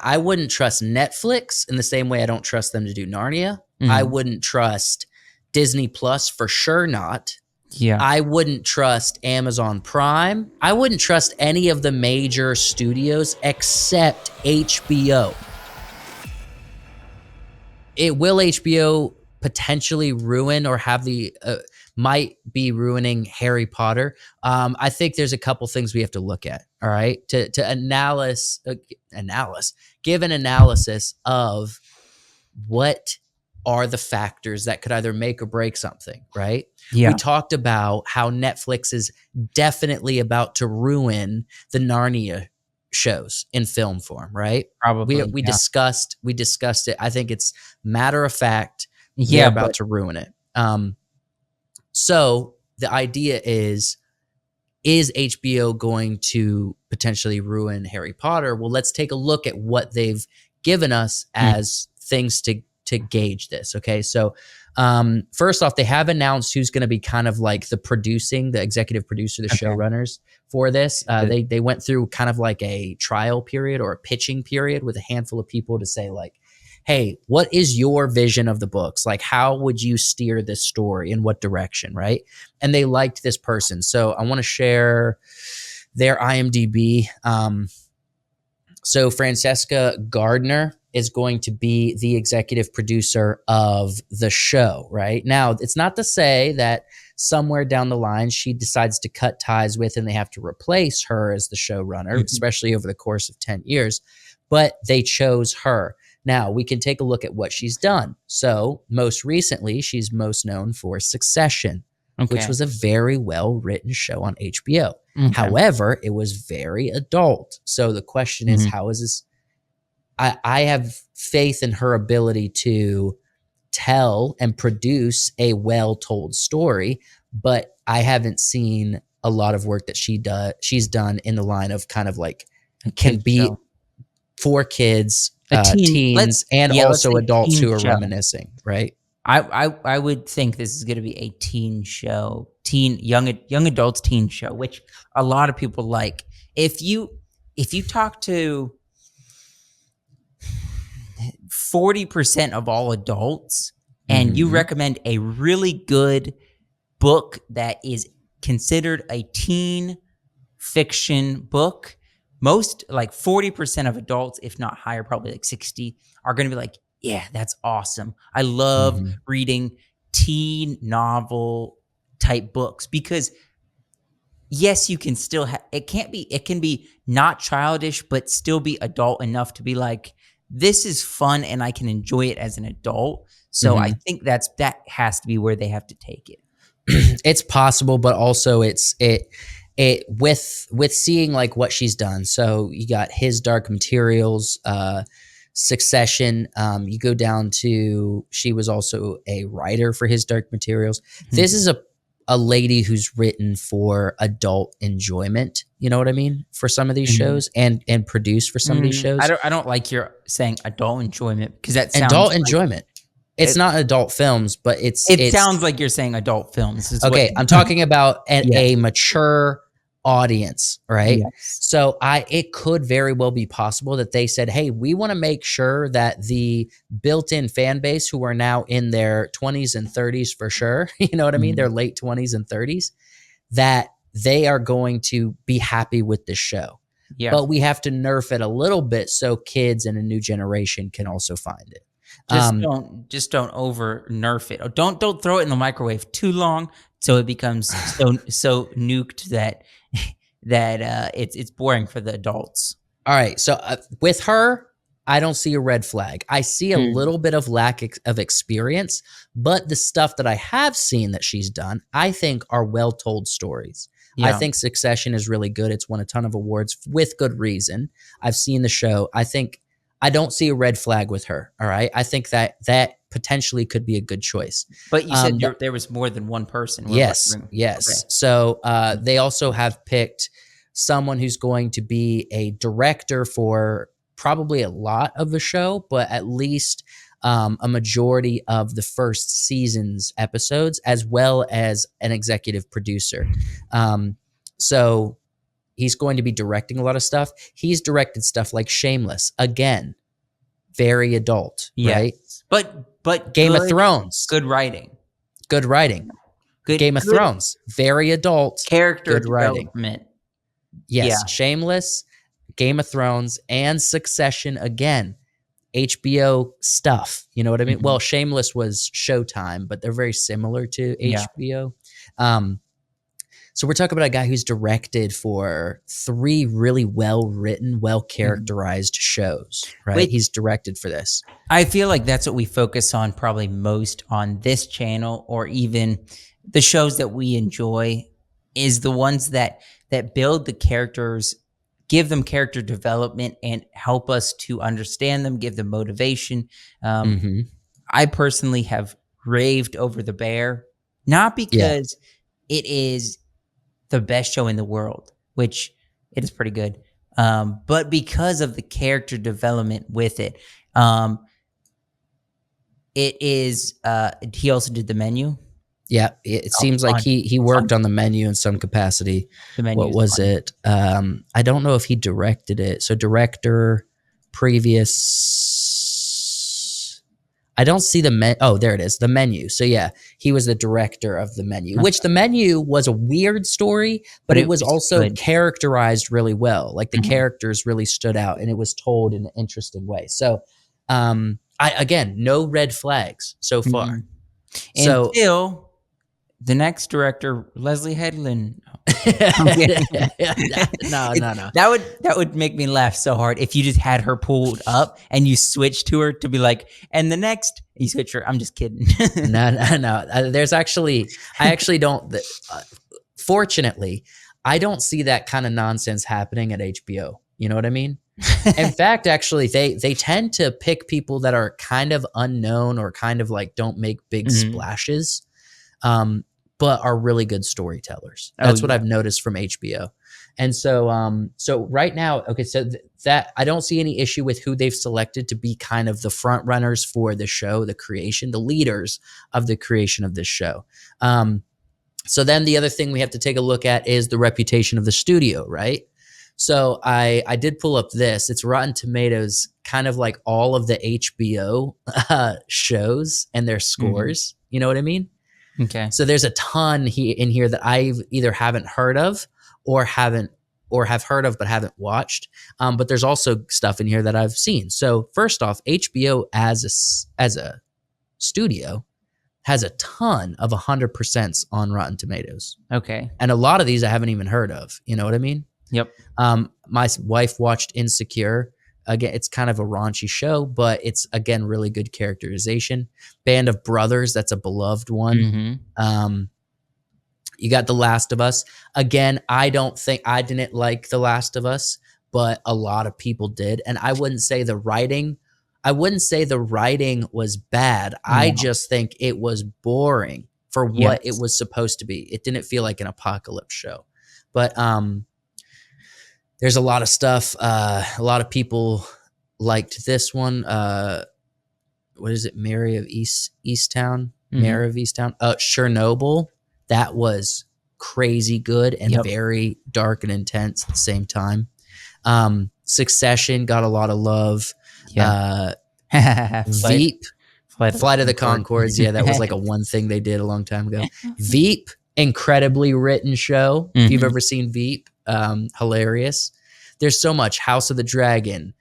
I wouldn't trust Netflix in the same way I don't trust them to do Narnia. I Mhm. wouldn't trust Disney Plus for sure not. Yeah. I wouldn't trust Amazon Prime. I wouldn't trust any of the major studios except HBO. Will HBO potentially ruin or have the might be ruining Harry Potter? I think there's a couple things we have to look at. All right, to give an analysis of what are the factors that could either make or break something, right? We Yeah. talked about how Netflix is definitely about to ruin the Narnia shows in film form, right? Probably. We Yeah. discussed it. I think it's matter of fact they're Yeah, about but to ruin it. So the idea is HBO going to potentially ruin Harry Potter? Well, let's take a look at what they've given us mm, as things to gauge this. Okay, so first off, they have announced who's going to be kind of like the executive producer, the okay. showrunners for this. Good. They went through kind of like a trial period or a pitching period with a handful of people to say like, hey, what is your vision of the books? Like, how would you steer this story in what direction, right? And they liked this person. So I want to share their IMDb. So Francesca Gardner is going to be the executive producer of the show, right? Now, it's not to say that somewhere down the line she decides to cut ties with and they have to replace her as the showrunner, Mhm. especially over the course of 10 years, but they chose her. Now, we can take a look at what she's done. So, most recently, she's most known for Succession, which Okay. was a very well written show on HBO. Okay. However, it was very adult. So the question is, Mhm. how is this? I have faith in her ability to tell and produce a well told story, but I haven't seen a lot of work that she's done in the line of kind of like A can kid be show. for kids, A teen. teens, and Let's also say adults teen who are show. reminiscing, right? I would think this is going to be a teen show, young adults teen show, which a lot of people like. If you talk to 40% of all adults and you Mm-hmm. recommend a really good book that is considered a teen fiction book, most like 40% of adults, if not higher, probably like 60, are going to be like, yeah, that's awesome. I love Mm-hmm. reading teen novel type books because yes, you can still it can be not childish, but still be adult enough to be like, this is fun and I can enjoy it as an adult. So I Mm-hmm. think that has to be where they have to take it. It's possible, but also it with seeing like what she's done. So you got His Dark Materials, Succession. You go down to she was also a writer for His Dark Materials. This Mhm. is a lady who's written for adult enjoyment. You know what I mean? For some of these Mhm. shows and produced for some of these shows. I don't like your saying adult enjoyment because that sounds Adult like enjoyment. It's it not adult films, but it it's sounds like you're saying adult films is what okay. I'm talking about a Yes. mature audience, right? Yes. So it could very well be possible that they said, "Hey, we want to make sure that the built-in fan base who are now in their 20s and 30s for sure, you know what I mean? Mhm. Their late 20s and 30s, that they are going to be happy with this show. Yeah. But we have to nerf it a little bit so kids and a new generation can also find it." Um, Just don't over nerf it. Or don't throw it in the microwave too long so it becomes so nuked that it's boring for the adults. All right. So with her, I don't see a red flag. I see a Mm. little bit of of experience, but the stuff that I have seen that she's done, I think are well told stories. I Yeah. think Succession is really good. It's won a ton of awards with good reason. I've seen the show. I don't see a red flag with her. All right. I think that potentially could be a good choice. But you said The there was more than one person. Yes, Okay. yes. So they also have picked someone who's going to be a director for probably a lot of the show, but at least a majority of the first season's episodes, as well as an executive producer. So he's going to be directing a lot of stuff. He's directed stuff like Shameless, again, very adult, right? Yes. But Game of good Thrones, good writing. good writing. Good Game of good Thrones, very adult, character good writing. development. Yeah. Yes, Shameless, Game of Thrones, and Succession, again, HBO stuff. You know what I mean? Mhm. Well, Shameless was Showtime, but they're very similar to Yeah. HBO. Um, so we're talking about a guy who's directed for 3 really well written, well Mhm. characterized shows, right? Which He's directed for this. I feel like that's what we focus on probably most on this channel, or even the shows that we enjoy, is the ones that build the characters, give them character development, and help us to understand them, give them motivation. Hmm. I personally have raved over The Bear, not Yeah. because it is the best show in the world, which it is pretty good, but because of the character development with it. It is. He also did The Menu. Yeah, it Oh, seems like fun, he fun. worked on the menu in some capacity. The Menu What is was fun. it? I don't know if he directed it. So director, previous. I don't see the Oh, there it is, the menu. So yeah, he was the director of the menu, which the menu was a weird story, but But it it was was also good. characterized really well. Like the Mhm. characters really stood out, and it was told in an interesting way. So, I again, no red flags so far. Mhm. So Until the next director, Leslie Headland. I'm kidding. no, It no, no, that would make me laugh so hard if you just had her pulled up and you switched to her to be like, "And the next," you switch her. I'm just kidding. no, no, no. There's actually, I actually don't. Fortunately, I don't see that kind of nonsense happening at HBO. You know what I mean? In fact, actually, they tend to pick people that are kind of unknown or kind of like don't make big Mhm. splashes, um, but are really good storytellers. Oh, That's what yeah. I've noticed from HBO. And so, so right now, okay, so that I don't see any issue with who they've selected to be kind of the front runners for the show, the creation, the leaders of the creation of this show. So then the other thing we have to take a look at is the reputation of the studio, right? So I did pull up this. It's Rotten Tomatoes, kind of like all of the HBO shows and their Mhm. scores. You know what I mean? Okay. So there's a ton in here that I either haven't heard of or haven't or have heard of but haven't watched. But there's also stuff in here that I've seen. So first off, HBO as a studio has a ton of 100% on Rotten Tomatoes. Okay. And a lot of these I haven't even heard of. You know what I mean? Yep. My wife watched Insecure. Again, it's kind of a raunchy show, but it's again really good characterization. Band of Brothers, that's a beloved one. Mhm. Um, you got The Last of Us. Again, I don't think I didn't like The Last of Us, but a lot of people did. And I wouldn't say the writing was bad. I No. just think it was boring for what it Yes. was supposed to be. It didn't feel like an apocalypse show. But there's a lot of stuff. A lot of people liked this one. What is it? Mary of Easttown? Mhm. Mayor of Easttown? Chernobyl. That was crazy good and Yep. very dark and intense at the same time. Succession got a lot of love. Yeah. Flight Veep, Flight of the Flight of the Conchord. Concords. Yeah, that was like a one thing they did a long time ago. Veep, incredibly written show. If you've Mhm. ever seen Veep, hilarious. There's so much. House of the Dragon,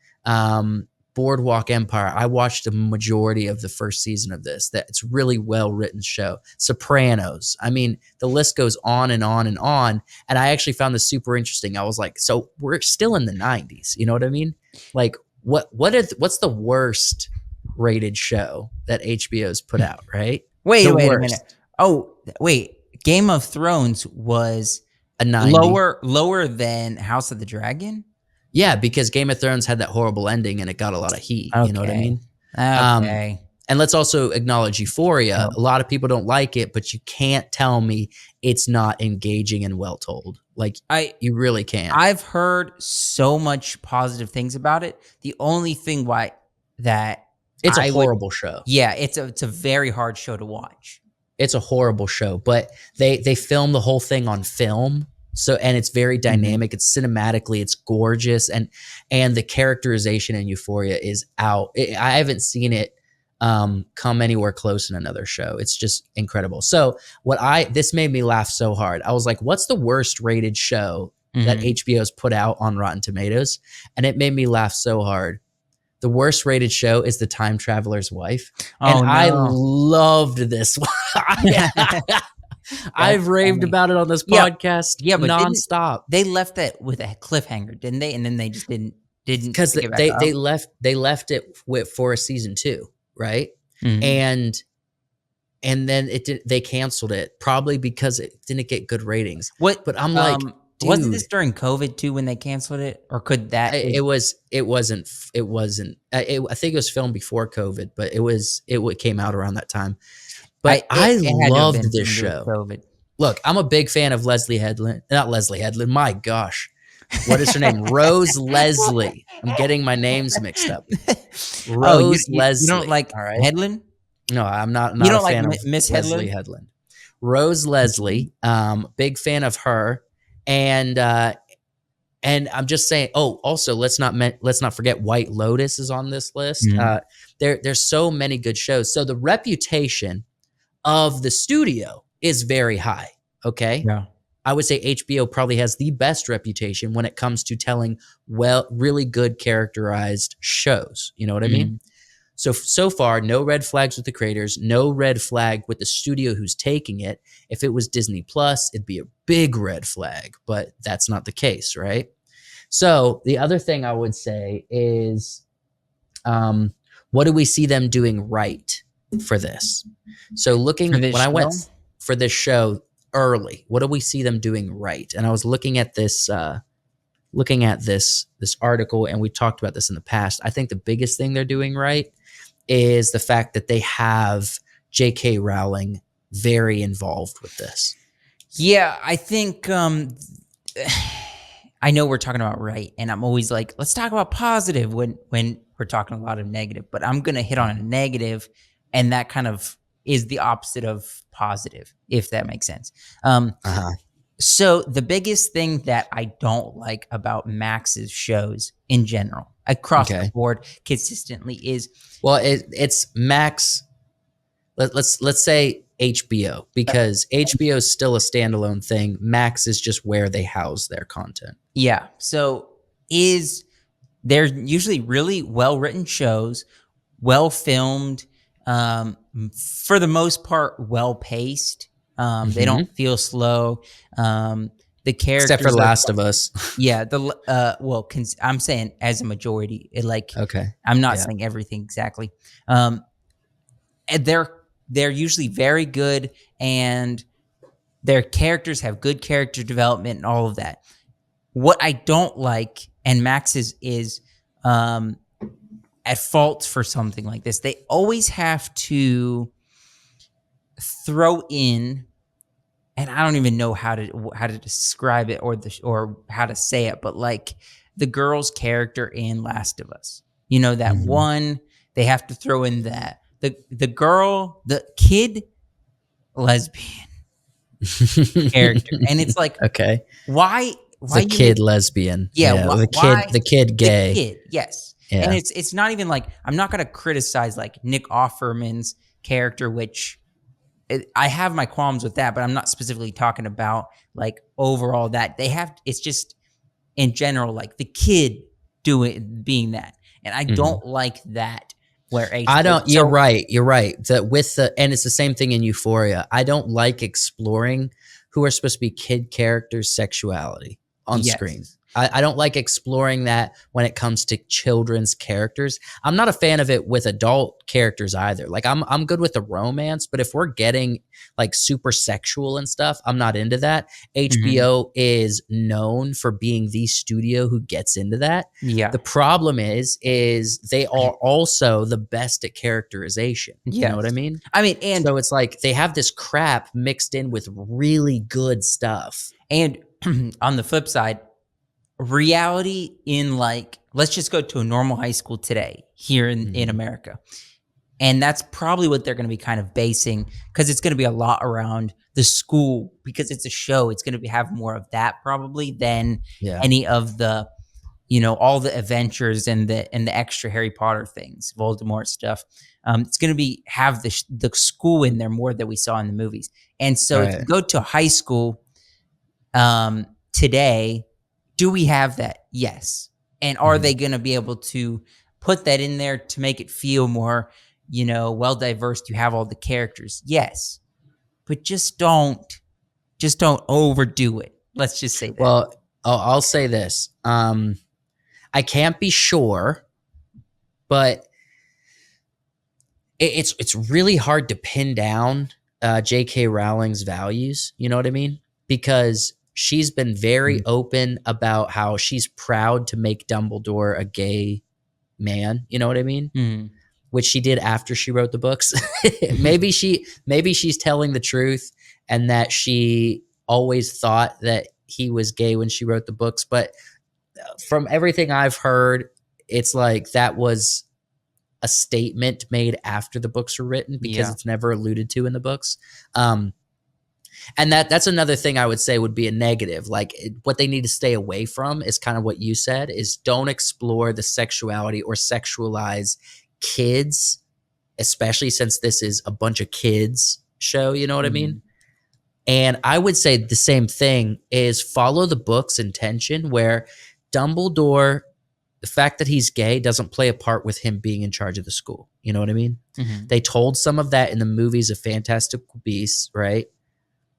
Boardwalk Empire. I watched a majority of the first season of this. That it's really well written show. Sopranos. I mean, the list goes on and on and on. And I actually found this super interesting. I was like, so we're still in the 90s. You know what I mean? Like, what's the worst rated show that HBO's put out? Right, Wait, the wait a minute. worst. Oh, wait. Game of Thrones was A 90. lower than House of the Dragon? Yeah, because Game of Thrones had that horrible ending and it got a lot of heat. You know what I Okay. mean? Um, Okay. and let's also acknowledge Euphoria. Oh, A lot of people don't like it, but you can't tell me it's not engaging and well told. Like I you really can't. I've heard so much positive things about it. The only thing why that It's a I would horrible show. yeah, it's a very hard show to watch. It's a horrible show, but they film the whole thing on film. So, and it's very Mhm. dynamic. It's cinematically, it's gorgeous, and the characterization in Euphoria is out. I haven't seen it come anywhere close in another show. It's just incredible. So, this made me laugh so hard. I was like, "What's the worst rated show that Mhm. HBO's put out on Rotten Tomatoes?" And it made me laugh so hard. The worst rated show is The Time Traveler's Wife, and Oh, I no. loved this one. That's I've raved funny. about it on this Yeah, podcast yeah, but didn't nonstop they left that with a cliffhanger, didn't they? And then they just didn't because pick it back up? they left it for a season 2, right? Mhm. And then they canceled it probably because it didn't get good ratings. What, But I'm like, wasn't dude, this during COVID too when they canceled it? Or could that it is was it wasn't. I think it was filmed before COVID, but it came out around that time. I But I it had to have loved been this something to do with show. COVID. Look, I'm a big fan of Leslie Headland. Not Leslie Headland. My gosh. What is her name? Rose Leslie. I'm getting my names mixed up. Oh, Rose you don't Leslie. like All right. Headland? No, I'm not You not a don't like fan of Miss Leslie Headland? Headland. Rose Leslie. Big fan of her. And I'm just saying. Oh, also let's not forget White Lotus is on this list. Mhm. There's so many good shows. So the reputation of the studio is very high. Okay. Yeah. I would say HBO probably has the best reputation when it comes to telling really good characterized shows. You know what I mean? Mhm. So far, no red flags with the creators, no red flag with the studio who's taking it. If it was Disney Plus, it'd be a big red flag, but that's not the case, right? So the other thing I would say is, what do we see them doing right for this? So For this when I went show? for this show early, what do we see them doing right? And I was looking at this article, and we talked about this in the past. I think the biggest thing they're doing right is the fact that they have J.K. Rowling very involved with this. Yeah, I think I know we're talking about right, and I'm always like, let's talk about positive when we're talking a lot of negative, but I'm gonna hit on a negative, and that kind of is the opposite of positive, if that makes sense. Uh-huh. So the biggest thing that I don't like about Max's shows in general, across the Okay. board, consistently is Well, it's Max. Let's say HBO, because HBO is still a standalone thing. Max is just where they house their content. yeah. So is they're usually really well written shows, well filmed, for the most part, well paced. They don't Hmm. feel slow. The Except for characters are Last of Us. yeah. I'm saying as a majority, Okay. I'm not Yeah. saying everything exactly. Um, and they're usually very good, and their characters have good character development and all of that. What I don't like, and Max is um, at fault for something like this. They always have to throw in, and I don't even know how to describe it or how to say it, but like the girl's character in Last of Us. You know that Hmm. one they have to throw in that the girl, the kid lesbian character, and it's like Okay. why It's why a you need kid lesbian. yeah Yeah. why, The kid the gay. kid, yes. And Yeah. it's not even like I'm not going to criticize like Nick Offerman's character, which I have my qualms with that, but I'm not specifically talking about like overall that they have. It's just in general, like the kid being that, and I Hmm. don't like that where I HBO. don't. You're So right. You're right. That with and it's the same thing in Euphoria. I don't like exploring who are supposed to be kid characters' sexuality on screen. yes, I don't like exploring that when it comes to children's characters. I'm not a fan of it with adult characters either. Like I'm good with the romance, but if we're getting like super sexual and stuff, I'm not into that. hmm, HBO is known for being the studio who gets into that. yeah, The problem is they are also the best at characterization. You know what I yes. mean? I mean, and So it's like they have this crap mixed in with really good stuff. and on the flip side, reality in like let's just go to a normal high school today here in Mhm. America. And that's probably what they're going to be kind of basing, because it's going to be a lot around the school, because it's a show. It's going to have more of that probably than Yeah. any of the, all the adventures and the extra Harry Potter things, Voldemort stuff. It's going to be have the school in there more than we saw in the movies. And so if you Right. go to high school today, do we have that? Yes. And are Mhm. they going to be able to put that in there to make it feel more, well diverse? You have all the characters. Yes. But just don't overdo it. Let's just say that. Well, I'll say this. I can't be sure, but it's really hard to pin down J.K. Rowling's values. You know what I mean? Because she's been very Mhm. open about how she's proud to make Dumbledore a gay man. You know what I mean? Mhm. Which she did after she wrote the books. maybe she's telling the truth, and that she always thought that he was gay when she wrote the books. But from everything I've heard, it's like that was a statement made after the books were written, because Yeah. it's never alluded to in the books. Um, and that's another thing I would say would be a negative. Like what they need to stay away from is kind of what you said: is don't explore the sexuality or sexualize kids, especially since this is a bunch of kids show. You know what I mean? Mhm. And I would say the same thing is follow the book's intention, where Dumbledore, the fact that he's gay doesn't play a part with him being in charge of the school. You know what I mean? Mhm. They told some of that in the movies of Fantastic Beasts, right?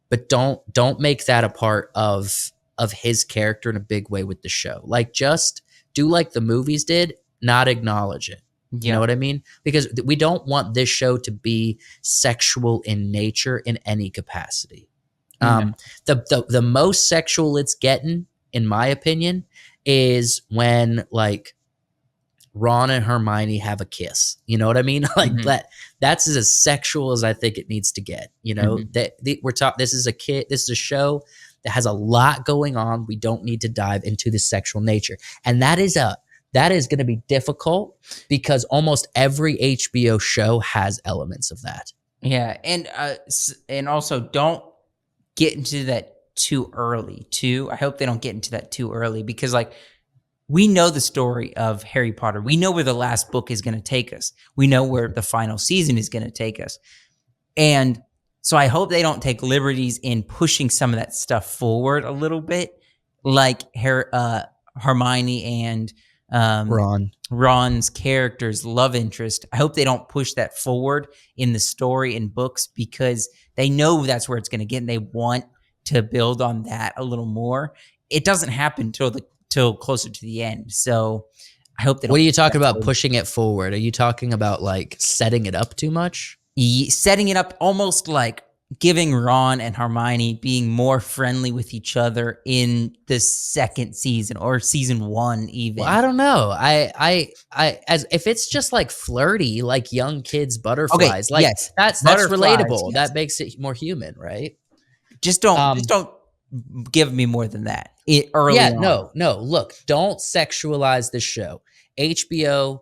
But don't make that a part of his character in a big way with the show. Like just do like the movies did, not acknowledge it. You know Yeah. what I mean? Because we don't want this show to be sexual in nature in any capacity. No. Um, the most sexual it's getting, in my opinion, is when like Ron and Hermione have a kiss. You know what I mean? Like Mhm. that's as sexual as I think it needs to get. You know Mhm. that we're talking. This is a kid. This is a show that has a lot going on. We don't need to dive into the sexual nature, and that is going to be difficult because almost every HBO show has elements of that. Yeah, and also don't get into that too early, too. I hope they don't get into that too early, because like we know the story of Harry Potter. We know where the last book is going to take us. We know where the final season is going to take us. And so I hope they don't take liberties in pushing some of that stuff forward a little bit, like Hermione and um, Ron. Ron's character's love interest. I hope they don't push that forward in the story and books, because they know that's where it's going to get, and they want to build on that a little more. It doesn't happen till closer to the end. So I hope they What don't are you push that talking about forward. pushing it forward? Are you talking about like setting it up too much? Setting it up almost like giving Ron and Hermione being more friendly with each other in the second season, or season 1 Well, even. I don't know. As if it's just like flirty, like young kids Okay, butterflies, like yes. that's Butterflies, relatable. yes. That makes it more human, right? Just Um, don't give me more than that early yeah, on. no. Look, don't sexualize the show. HBO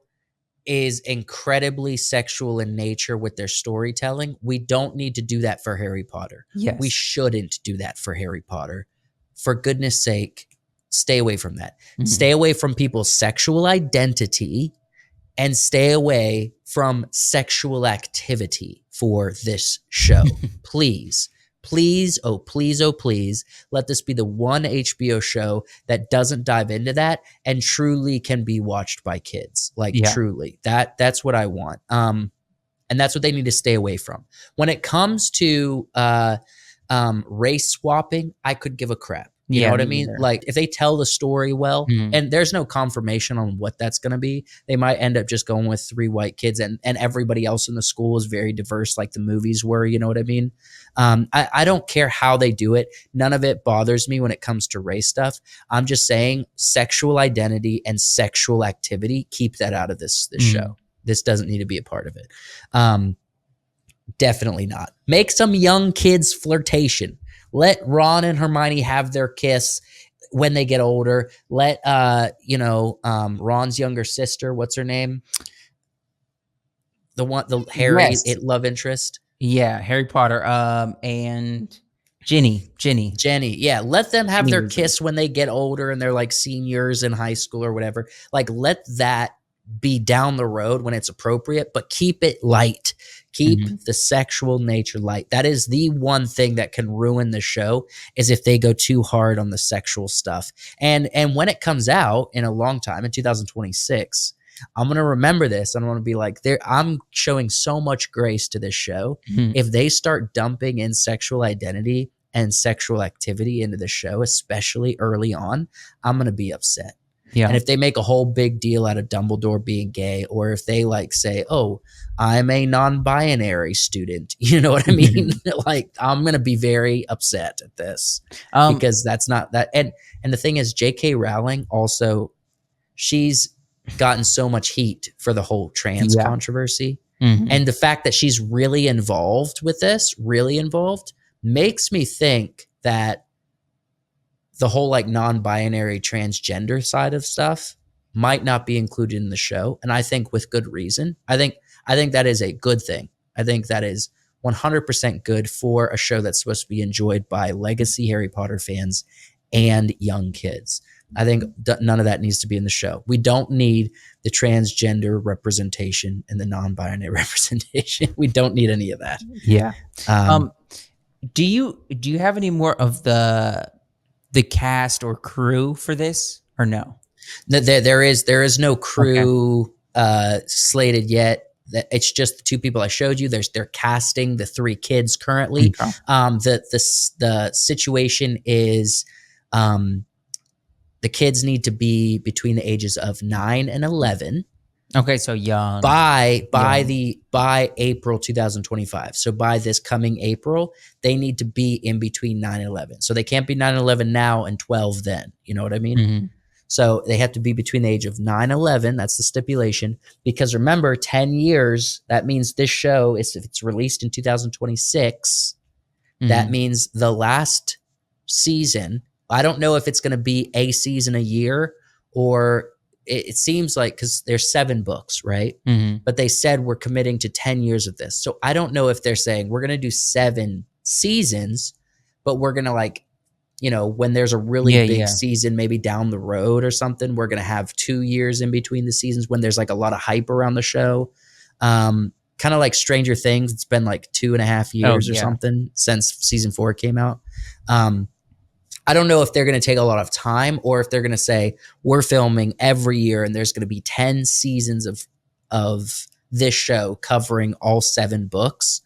is incredibly sexual in nature with their storytelling. We don't need to do that for Harry Potter. We Yes. shouldn't do that for Harry Potter. For goodness sake, stay away from that. Mhm. Stay away from people's sexual identity, and stay away from sexual activity for this show. Please, please, oh, please, oh, please, let this be the one HBO show that doesn't dive into that and truly can be watched by kids. Like Yeah. truly. That's what I want. And that's what they need to stay away from. When it comes to race swapping, I could give a crap. You know Yeah, what I me mean? either. Like if they tell the story well, Mhm. and there's no confirmation on what that's going to be, they might end up just going with 3 white kids, and everybody else in the school is very diverse, like the movies were. You know what I mean? I don't care how they do it. None of it bothers me when it comes to race stuff. I'm just saying sexual identity and sexual activity, keep that out of this Mhm. show. This doesn't need to be a part of it. Um, Definitely not. Make some young kids flirtation. Let Ron and Hermione have their kiss when they get older. Let Ron's younger sister, what's her name? the Harry Yes. it love interest. Yeah, Harry Potter, and Ginny Jenny, yeah, let them have their Weasley. kiss when they get older and they're like seniors in high school or whatever. Like, let that be down the road when it's appropriate, but keep it light. Keep Mhm. the sexual nature light. That is the one thing that can ruin the show is if they go too hard on the sexual stuff. And when it comes out in a long time in 2026, I'm gonna remember this. I'm gonna be like, there. I'm showing so much grace to this show. Mhm. If they start dumping in sexual identity and sexual activity into the show, especially early on, I'm going to be upset. And Yeah. if they make a whole big deal out of Dumbledore being gay, or if they like say, oh, I'm a non binary student, you know what I mean? Mhm. Like, I'm going to be very upset at this Um, because that's not that. And the thing is, J.K. Rowling also, she's gotten so much heat for the whole trans yeah. controversy. Mhm. And the fact that she's really involved with this, really involved, makes me think that the whole like non-binary transgender side of stuff might not be included in the show, and I think with good reason. I think that is a good thing. I think that is 100% good for a show that's supposed to be enjoyed by legacy Harry Potter fans and young kids. I think none of that needs to be in the show. We don't need the transgender representation and the non-binary representation. We don't need any of that. Yeah. Um, Um, do you have any more of the cast or crew for this or no? there is no Okay. crew slated yet. It's just the two people I showed you. They're casting the three kids currently. Okay. The situation is um, the kids need to be between the ages of 9 and 11 Okay, so young. Young. by April 2025. So by this coming April, they need to be in between 9 and 11. So they can't be 9 and 11 now and 12 then. You know what I mean? Mhm. So they have to be between the age of 9 and 11. That's the stipulation. Because remember, 10 years, that means this show is, if it's released in 2026, that Mhm. means the last season. I don't know if it's going to be a season a year, or it seems like, because there's 7 books, right? Mhm. But they said we're committing to 10 years of this. So I don't know if they're saying we're going to do 7 seasons, but we're going to like, when there's a really Yeah, big yeah. season, maybe down the road or something, we're going to have 2 years in between the seasons when there's like a lot of hype around the show. Kind of like Stranger Things. It's been like 2.5 Oh, years or yeah. something since season 4 came out. Um, I don't know if they're going to take a lot of time or if they're going to say we're filming every year and there's going to be 10 seasons of this show covering all 7 books.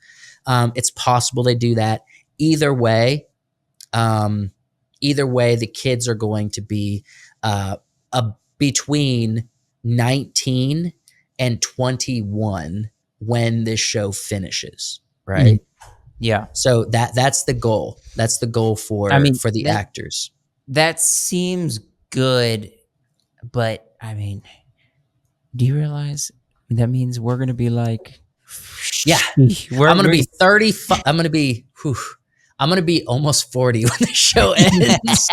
It's possible they do that. Either way, um, the kids are going to be uh, between 19 and 21 when this show finishes, Mhm. right? Yeah. So that's the goal. That's the goal I for mean, for the actors. that seems good, but I mean, do you realize that means we're gonna be like, Yeah, we're I'm gonna be 30. I'm gonna be. Whew, I'm gonna be almost 40 when the show ends.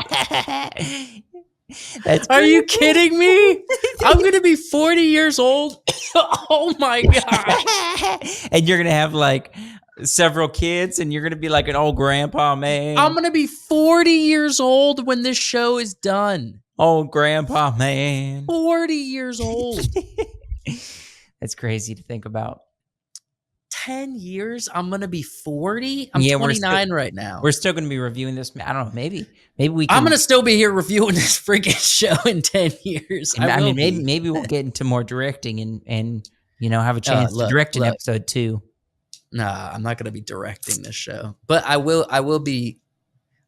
That's Are you crazy. kidding me? I'm gonna be 40 years old. Oh my gosh! And you're gonna have like several kids, and you're gonna be like an old grandpa I'm man. gonna be 40 years old when this show is done. Old grandpa man. 40 years old. That's crazy to think about. 10 years, I'm gonna be 40. I'm Yeah, 29 right now. we're still gonna be reviewing this. I don't know. Maybe we I'm can. gonna still be here reviewing this freaking show in 10 years. I I will mean, maybe be. maybe we'll get into more directing and have a chance to Look, direct an look. episode too. Nah, I'm not gonna be directing this show, but I will be.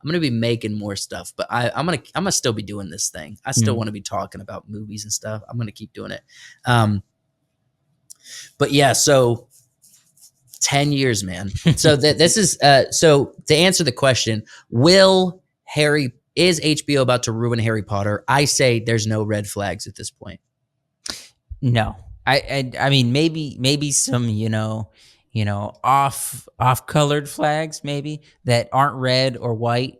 I'm gonna be making more stuff, but I'm gonna still be doing this thing. I still Mm. want to be talking about movies and stuff. I'm gonna keep doing it. Um, but yeah, so 10 years, man. So this is so to answer the question, is HBO about to ruin Harry Potter? I say there's no red flags at this point. No, I mean maybe some off colored flags maybe that aren't red or white.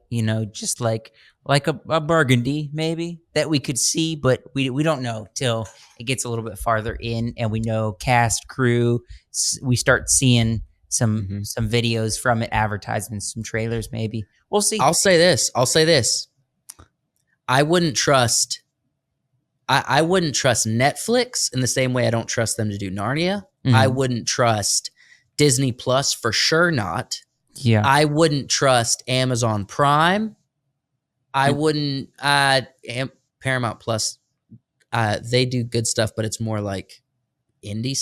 Just like a burgundy maybe that we could see, but we don't know till it gets a little bit farther in, and we know cast, crew. We start seeing Mhm. some videos from it, advertisements, some trailers. Maybe we'll see. I'll say this. I'll say this. I wouldn't trust. I wouldn't trust Netflix in the same way I don't trust them to do Narnia. I Mhm. wouldn't trust Disney Plus for sure not. Yeah. I wouldn't trust Amazon Prime. I And wouldn't Paramount Plus. They do good stuff, but it's more like indie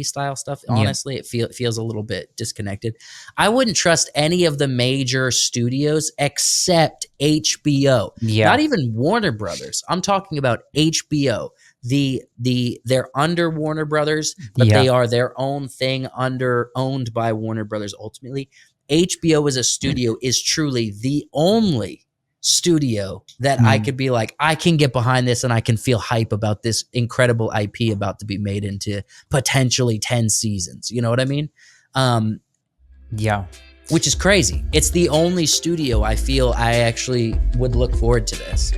style stuff. yeah. Honestly, it feels a little bit disconnected. I wouldn't trust any of the major studios except HBO. Yeah. Not even Warner Brothers. I'm talking about HBO. They're under Warner Brothers, but Yeah. they are their own thing, under owned by Warner Brothers ultimately. HBO as a studio is truly the only studio that I Mm. could be like, I can get behind this and I can feel hype about this incredible IP about to be made into potentially 10 seasons. You know what I mean? Yeah. Which is crazy. It's the only studio I feel I actually would look forward to this.